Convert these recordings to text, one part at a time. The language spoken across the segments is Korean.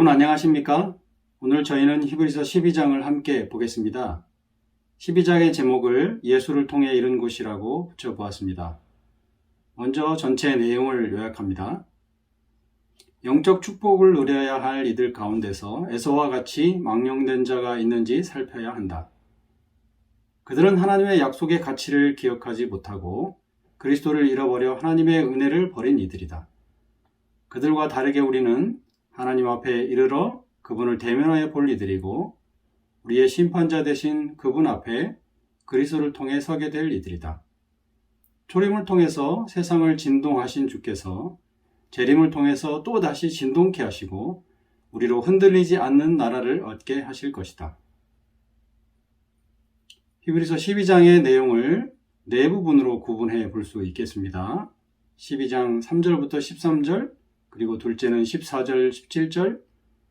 여러분 안녕하십니까? 오늘 저희는 히브리서 12장을 함께 보겠습니다. 12장의 제목을 예수를 통해 이룬 곳이라고 붙여보았습니다. 먼저 전체 내용을 요약합니다. 영적 축복을 누려야 할 이들 가운데서 에서와 같이 망령된 자가 있는지 살펴야 한다. 그들은 하나님의 약속의 가치를 기억하지 못하고 그리스도를 잃어버려 하나님의 은혜를 버린 이들이다. 그들과 다르게 우리는 하나님 앞에 이르러 그분을 대면하여 볼 이들이고 우리의 심판자 되신 그분 앞에 그리스도를 통해 서게 될 이들이다. 초림을 통해서 세상을 진동하신 주께서 재림을 통해서 또다시 진동케 하시고 우리로 흔들리지 않는 나라를 얻게 하실 것이다. 히브리서 12장의 내용을 네 부분으로 구분해 볼 수 있겠습니다. 12장 3절부터 13절, 그리고 둘째는 14절, 17절,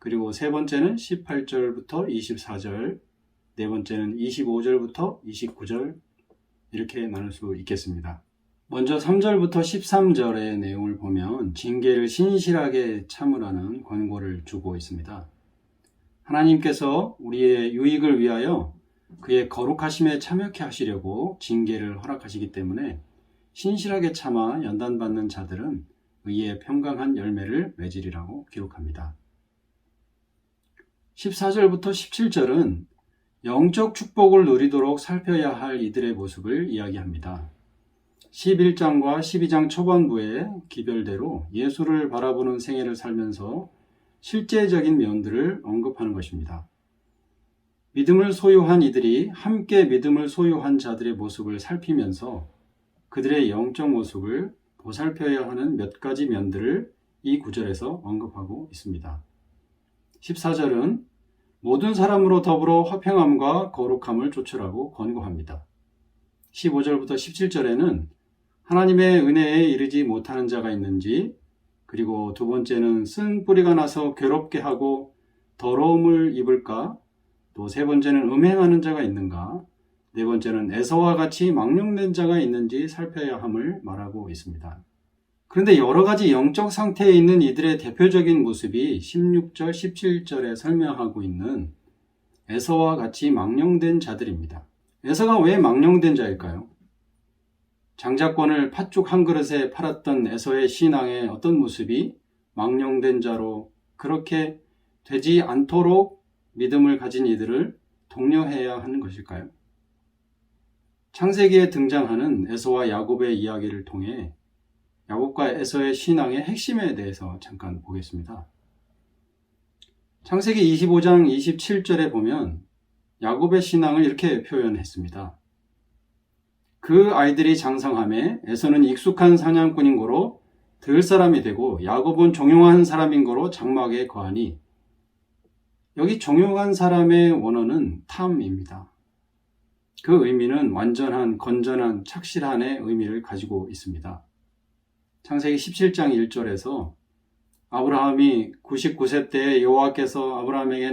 그리고 세 번째는 18절부터 24절, 네 번째는 25절부터 29절, 이렇게 나눌 수 있겠습니다. 먼저 3절부터 13절의 내용을 보면 징계를 신실하게 참으라는 권고를 주고 있습니다. 하나님께서 우리의 유익을 위하여 그의 거룩하심에 참여케 하시려고 징계를 허락하시기 때문에 신실하게 참아 연단받는 자들은 의의 평강한 열매를 맺으리라고 기록합니다. 14절부터 17절은 영적 축복을 누리도록 살펴야 할 이들의 모습을 이야기합니다. 11장과 12장 초반부의 기별대로 예수를 바라보는 생애를 살면서 실제적인 면들을 언급하는 것입니다. 믿음을 소유한 이들이 함께 믿음을 소유한 자들의 모습을 살피면서 그들의 영적 모습을 보살펴야 하는 몇 가지 면들을 이 구절에서 언급하고 있습니다. 14절은 모든 사람으로 더불어 화평함과 거룩함을 좇으라고 권고합니다. 15절부터 17절에는 하나님의 은혜에 이르지 못하는 자가 있는지, 그리고 두 번째는 쓴 뿌리가 나서 괴롭게 하고 더러움을 입을까, 또 세 번째는 음행하는 자가 있는가, 네 번째는 에서와 같이 망령된 자가 있는지 살펴야 함을 말하고 있습니다. 그런데 여러 가지 영적 상태에 있는 이들의 대표적인 모습이 16절, 17절에 설명하고 있는 에서와 같이 망령된 자들입니다. 에서가 왜 망령된 자일까요? 장자권을 팥죽 한 그릇에 팔았던 에서의 신앙의 어떤 모습이 망령된 자로 그렇게 되지 않도록 믿음을 가진 이들을 독려해야 하는 것일까요? 창세기에 등장하는 에서와 야곱의 이야기를 통해 야곱과 에서의 신앙의 핵심에 대해서 잠깐 보겠습니다. 창세기 25장 27절에 보면 야곱의 신앙을 이렇게 표현했습니다. 그 아이들이 장성하매 에서는 익숙한 사냥꾼인 고로 들 사람이 되고 야곱은 종용한 사람인 고로 장막에 거하니, 여기 종용한 사람의 원어는 탐입니다. 그 의미는 완전한, 건전한, 착실한의 의미를 가지고 있습니다. 창세기 17장 1절에서 아브라함이 99세 때에 여호와께서 아브라함에게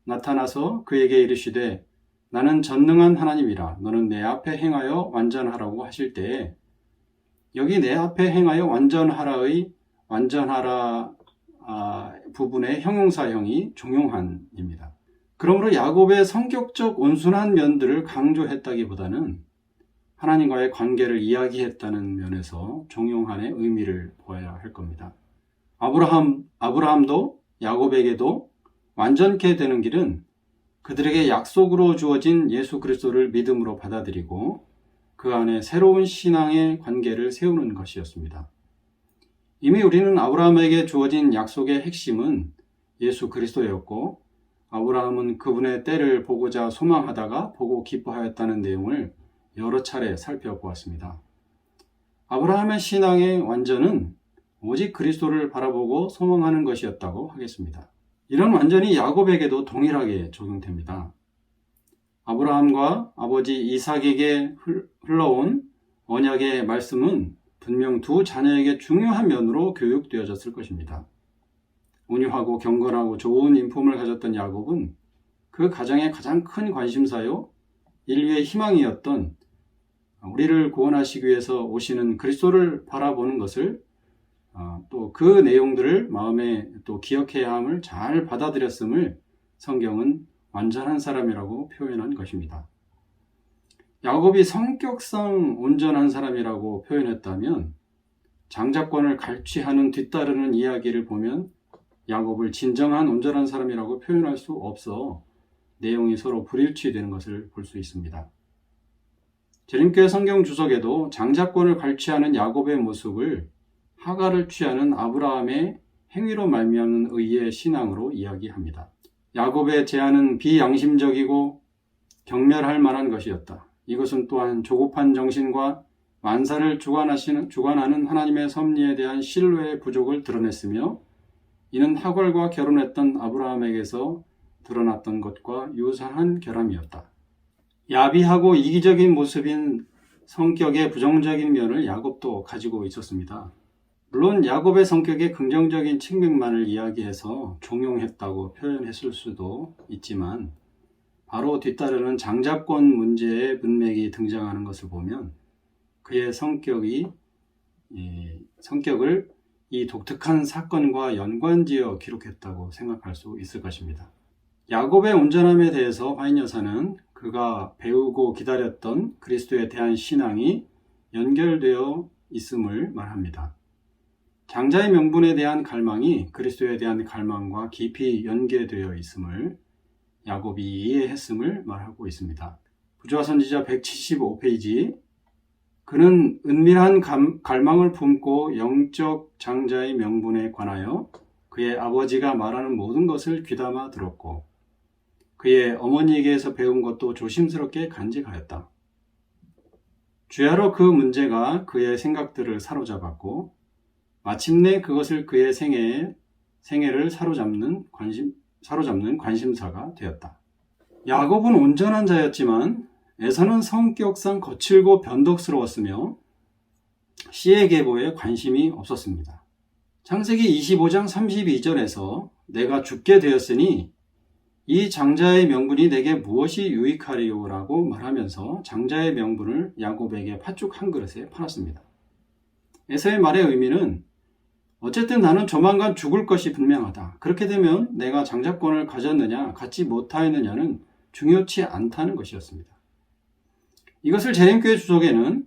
나타나서 그에게 이르시되 나는 전능한 하나님이라 너는 내 앞에 행하여 완전하라고 하실 때에, 여기 내 앞에 행하여 완전하라의 완전하라 부분의 형용사형이 종용한입니다. 그러므로 야곱의 성격적 온순한 면들을 강조했다기보다는 하나님과의 관계를 이야기했다는 면에서 종용한의 의미를 보아야 할 겁니다. 아브라함도 야곱에게도 완전케 되는 길은 그들에게 약속으로 주어진 예수 그리스도를 믿음으로 받아들이고 그 안에 새로운 신앙의 관계를 세우는 것이었습니다. 이미 우리는 아브라함에게 주어진 약속의 핵심은 예수 그리스도였고, 아브라함은 그분의 때를 보고자 소망하다가 보고 기뻐하였다는 내용을 여러 차례 살펴보았습니다. 아브라함의 신앙의 완전은 오직 그리스도를 바라보고 소망하는 것이었다고 하겠습니다. 이런 완전이 야곱에게도 동일하게 적용됩니다. 아브라함과 아버지 이삭에게 흘러온 언약의 말씀은 분명 두 자녀에게 중요한 면으로 교육되어졌을 것입니다. 온유하고 경건하고 좋은 인품을 가졌던 야곱은 그 가정의 가장 큰 관심사요, 인류의 희망이었던 우리를 구원하시기 위해서 오시는 그리스도를 바라보는 것을 또 그 내용들을 마음에 또 기억해야 함을 잘 받아들였음을 성경은 완전한 사람이라고 표현한 것입니다. 야곱이 성격상 온전한 사람이라고 표현했다면 장자권을 갈취하는 뒤따르는 이야기를 보면 야곱을 진정한 온전한 사람이라고 표현할 수 없어 내용이 서로 불일치되는 것을 볼 수 있습니다. 재림교회 성경 주석에도 장자권을 갈취하는 야곱의 모습을 하가를 취하는 아브라함의 행위로 말미암는 의의 신앙으로 이야기합니다. 야곱의 제안은 비양심적이고 경멸할 만한 것이었다. 이것은 또한 조급한 정신과 만사를 주관하는 하나님의 섭리에 대한 신뢰의 부족을 드러냈으며 이는 하갈과 결혼했던 아브라함에게서 드러났던 것과 유사한 결함이었다. 야비하고 이기적인 모습인 성격의 부정적인 면을 야곱도 가지고 있었습니다. 물론 야곱의 성격의 긍정적인 측면만을 이야기해서 종용했다고 표현했을 수도 있지만 바로 뒤따르는 장자권 문제의 문맥이 등장하는 것을 보면 그의 성격을 이 독특한 사건과 연관지어 기록했다고 생각할 수 있을 것입니다. 야곱의 온전함에 대해서 화인 여사는 그가 배우고 기다렸던 그리스도에 대한 신앙이 연결되어 있음을 말합니다. 장자의 명분에 대한 갈망이 그리스도에 대한 갈망과 깊이 연계되어 있음을 야곱이 이해했음을 말하고 있습니다. 부조화 선지자 175페이지 그는 은밀한 갈망을 품고 영적 장자의 명분에 관하여 그의 아버지가 말하는 모든 것을 귀담아 들었고 그의 어머니에게서 배운 것도 조심스럽게 간직하였다. 주야로 그 문제가 그의 생각들을 사로잡았고 마침내 그것을 그의 생애를 사로잡는 관심사가 되었다. 야곱은 온전한 자였지만 에서는 성격상 거칠고 변덕스러웠으며 씨의 계보에 관심이 없었습니다. 창세기 25장 32절에서 내가 죽게 되었으니 이 장자의 명분이 내게 무엇이 유익하리요라고 말하면서 장자의 명분을 야곱에게 팥죽 한 그릇에 팔았습니다. 에서의 말의 의미는 어쨌든 나는 조만간 죽을 것이 분명하다. 그렇게 되면 내가 장자권을 가졌느냐 갖지 못하였느냐는 중요치 않다는 것이었습니다. 이것을 재림교회 주석에는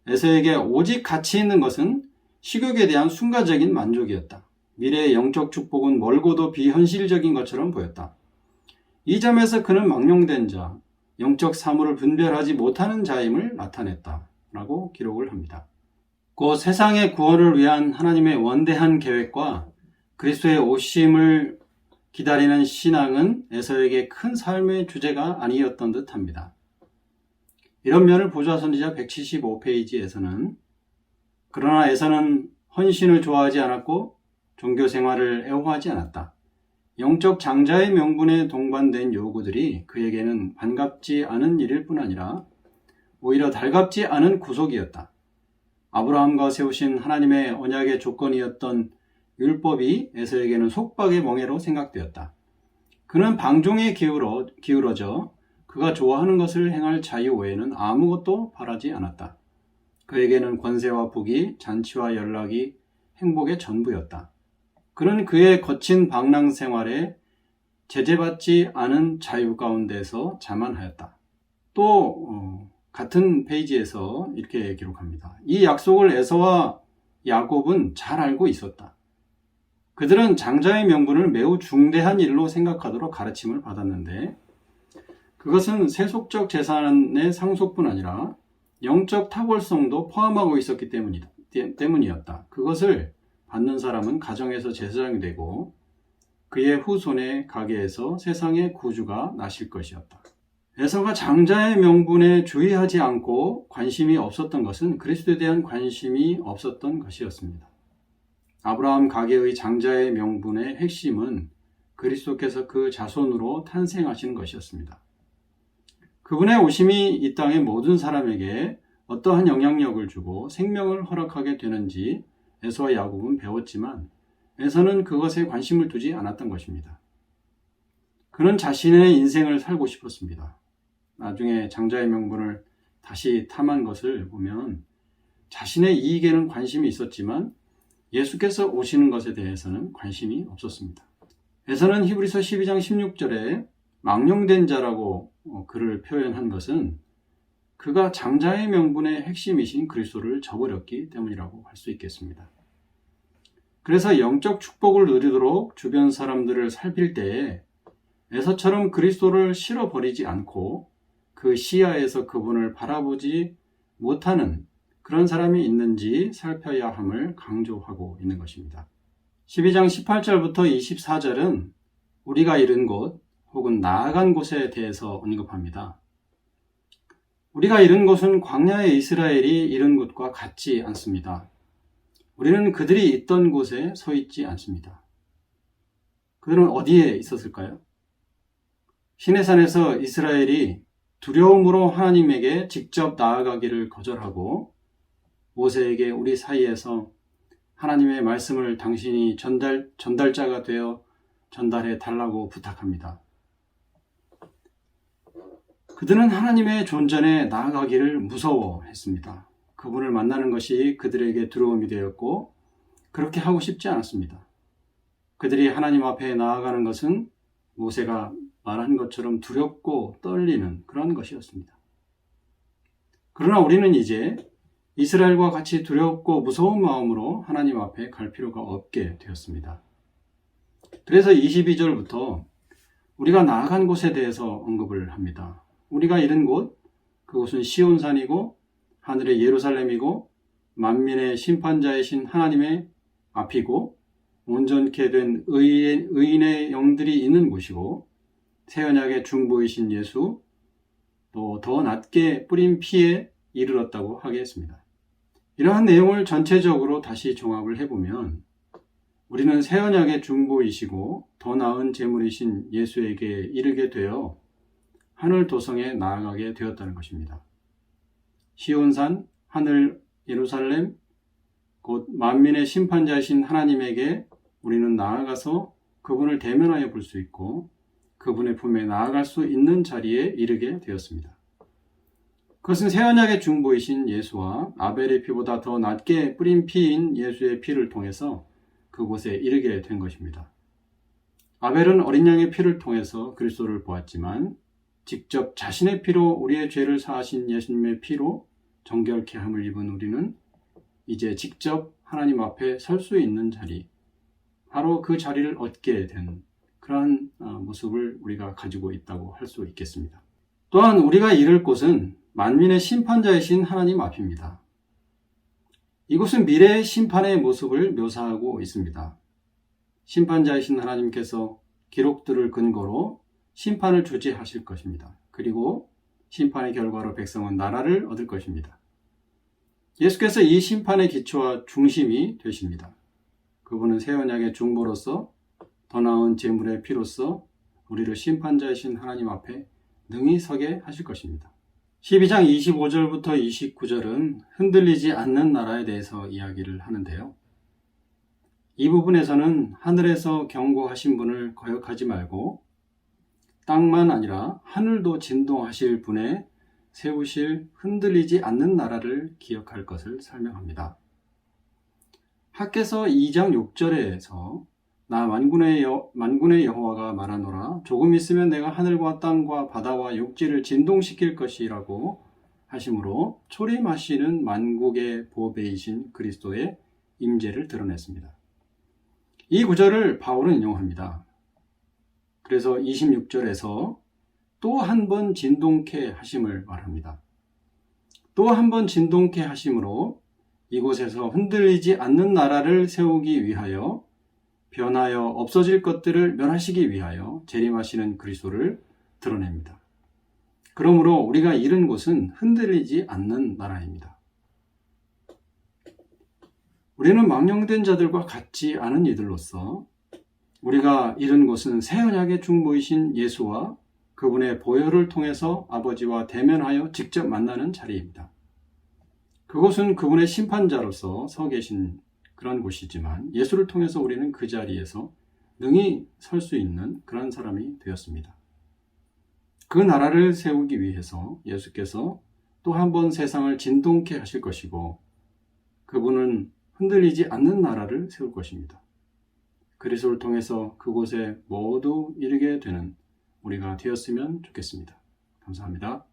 에서에게 오직 가치 있는 것은 식욕에 대한 순간적인 만족이었다. 미래의 영적 축복은 멀고도 비현실적인 것처럼 보였다. 이 점에서 그는 망령된 자, 영적 사물을 분별하지 못하는 자임을 나타냈다. 라고 기록을 합니다. 곧 세상의 구원을 위한 하나님의 원대한 계획과 그리스도의 오심을 기다리는 신앙은 에서에게 큰 삶의 주제가 아니었던 듯합니다. 이런 면을 부조화 선지자 175페이지에서는 그러나 에서는 헌신을 좋아하지 않았고 종교 생활을 애호하지 않았다. 영적 장자의 명분에 동반된 요구들이 그에게는 반갑지 않은 일일 뿐 아니라 오히려 달갑지 않은 구속이었다. 아브라함과 세우신 하나님의 언약의 조건이었던 율법이 에서에게는 속박의 멍에로 생각되었다. 그는 방종에 기울어져 그가 좋아하는 것을 행할 자유 외에는 아무것도 바라지 않았다. 그에게는 권세와 복이 잔치와 연락이 행복의 전부였다. 그는 그의 거친 방랑 생활에 제재받지 않은 자유 가운데서 자만하였다. 또 같은 페이지에서 이렇게 기록합니다. 이 약속을 에서와 야곱은 잘 알고 있었다. 그들은 장자의 명분을 매우 중대한 일로 생각하도록 가르침을 받았는데 그것은 세속적 재산의 상속뿐 아니라 영적 탁월성도 포함하고 있었기 때문이었다. 그것을 받는 사람은 가정에서 제사장이 되고 그의 후손의 가게에서 세상의 구주가 나실 것이었다. 에서가 장자의 명분에 주의하지 않고 관심이 없었던 것은 그리스도에 대한 관심이 없었던 것이었습니다. 아브라함 가게의 장자의 명분의 핵심은 그리스도께서 그 자손으로 탄생하시는 것이었습니다. 그분의 오심이 이 땅의 모든 사람에게 어떠한 영향력을 주고 생명을 허락하게 되는지 에서와 야곱은 배웠지만 에서는 그것에 관심을 두지 않았던 것입니다. 그는 자신의 인생을 살고 싶었습니다. 나중에 장자의 명분을 다시 탐한 것을 보면 자신의 이익에는 관심이 있었지만 예수께서 오시는 것에 대해서는 관심이 없었습니다. 에서는 히브리서 12장 16절에 망령된 자라고 그를 표현한 것은 그가 장자의 명분의 핵심이신 그리스도를 저버렸기 때문이라고 할 수 있겠습니다. 그래서 영적 축복을 누리도록 주변 사람들을 살필 때에 에서처럼 그리스도를 실어버리지 않고 그 시야에서 그분을 바라보지 못하는 그런 사람이 있는지 살펴야 함을 강조하고 있는 것입니다. 12장 18절부터 24절은 우리가 이른 곳 혹은 나아간 곳에 대해서 언급합니다. 우리가 이른 곳은 광야의 이스라엘이 이른 곳과 같지 않습니다. 우리는 그들이 있던 곳에 서 있지 않습니다. 그들은 어디에 있었을까요? 시내산에서 이스라엘이 두려움으로 하나님에게 직접 나아가기를 거절하고 모세에게 우리 사이에서 하나님의 말씀을 당신이 전달자가 되어 전달해 달라고 부탁합니다. 그들은 하나님의 존전에 나아가기를 무서워했습니다. 그분을 만나는 것이 그들에게 두려움이 되었고 그렇게 하고 싶지 않았습니다. 그들이 하나님 앞에 나아가는 것은 모세가 말한 것처럼 두렵고 떨리는 그런 것이었습니다. 그러나 우리는 이제 이스라엘과 같이 두렵고 무서운 마음으로 하나님 앞에 갈 필요가 없게 되었습니다. 그래서 22절부터 우리가 나아간 곳에 대해서 언급을 합니다. 우리가 이른 곳, 그곳은 시온산이고 하늘의 예루살렘이고 만민의 심판자이신 하나님의 앞이고 온전케 된 의인의 영들이 있는 곳이고 새 언약의 중보이신 예수, 또 더 낮게 뿌린 피에 이르렀다고 하겠습니다. 이러한 내용을 전체적으로 다시 종합을 해보면 우리는 새 언약의 중보이시고 더 나은 제물이신 예수에게 이르게 되어 하늘 도성에 나아가게 되었다는 것입니다. 시온산, 하늘 예루살렘, 곧 만민의 심판자이신 하나님에게 우리는 나아가서 그분을 대면하여 볼 수 있고 그분의 품에 나아갈 수 있는 자리에 이르게 되었습니다. 그것은 새 언약의 중보이신 예수와 아벨의 피보다 더 낮게 뿌린 피인 예수의 피를 통해서 그곳에 이르게 된 것입니다. 아벨은 어린 양의 피를 통해서 그리스도를 보았지만 직접 자신의 피로 우리의 죄를 사하신 예수님의 피로 정결케 함을 입은 우리는 이제 직접 하나님 앞에 설 수 있는 자리, 바로 그 자리를 얻게 된 그러한 모습을 우리가 가지고 있다고 할 수 있겠습니다. 또한 우리가 이를 곳은 만민의 심판자이신 하나님 앞입니다. 이곳은 미래의 심판의 모습을 묘사하고 있습니다. 심판자이신 하나님께서 기록들을 근거로 심판을 주재하실 것입니다. 그리고 심판의 결과로 백성은 나라를 얻을 것입니다. 예수께서 이 심판의 기초와 중심이 되십니다. 그분은 새 언약의 중보로서 더 나은 제물의 피로써 우리를 심판자이신 하나님 앞에 능히 서게 하실 것입니다. 12장 25절부터 29절은 흔들리지 않는 나라에 대해서 이야기를 하는데요. 이 부분에서는 하늘에서 경고하신 분을 거역하지 말고 땅만 아니라 하늘도 진동하실 분의 세우실 흔들리지 않는 나라를 기억할 것을 설명합니다. 학개서 2장 6절에서 나 만군의 여호와가 말하노라 조금 있으면 내가 하늘과 땅과 바다와 육지를 진동시킬 것이라고 하심으로 초림하시는 만국의 보배이신 그리스도의 임재를 드러냈습니다. 이 구절을 바울은 인용합니다. 그래서 26절에서 또 한 번 진동케 하심을 말합니다. 또 한 번 진동케 하심으로 이곳에서 흔들리지 않는 나라를 세우기 위하여 변하여 없어질 것들을 멸하시기 위하여 재림하시는 그리스도를 드러냅니다. 그러므로 우리가 이른 곳은 흔들리지 않는 나라입니다. 우리는 망령된 자들과 같지 않은 이들로서 우리가 이른 곳은 새 언약의 중보이신 예수와 그분의 보혈을 통해서 아버지와 대면하여 직접 만나는 자리입니다. 그곳은 그분의 심판자로서 서 계신 그런 곳이지만 예수를 통해서 우리는 그 자리에서 능히 설 수 있는 그런 사람이 되었습니다. 그 나라를 세우기 위해서 예수께서 또 한 번 세상을 진동케 하실 것이고 그분은 흔들리지 않는 나라를 세울 것입니다. 그리스도를 통해서 그곳에 모두 이르게 되는 우리가 되었으면 좋겠습니다. 감사합니다.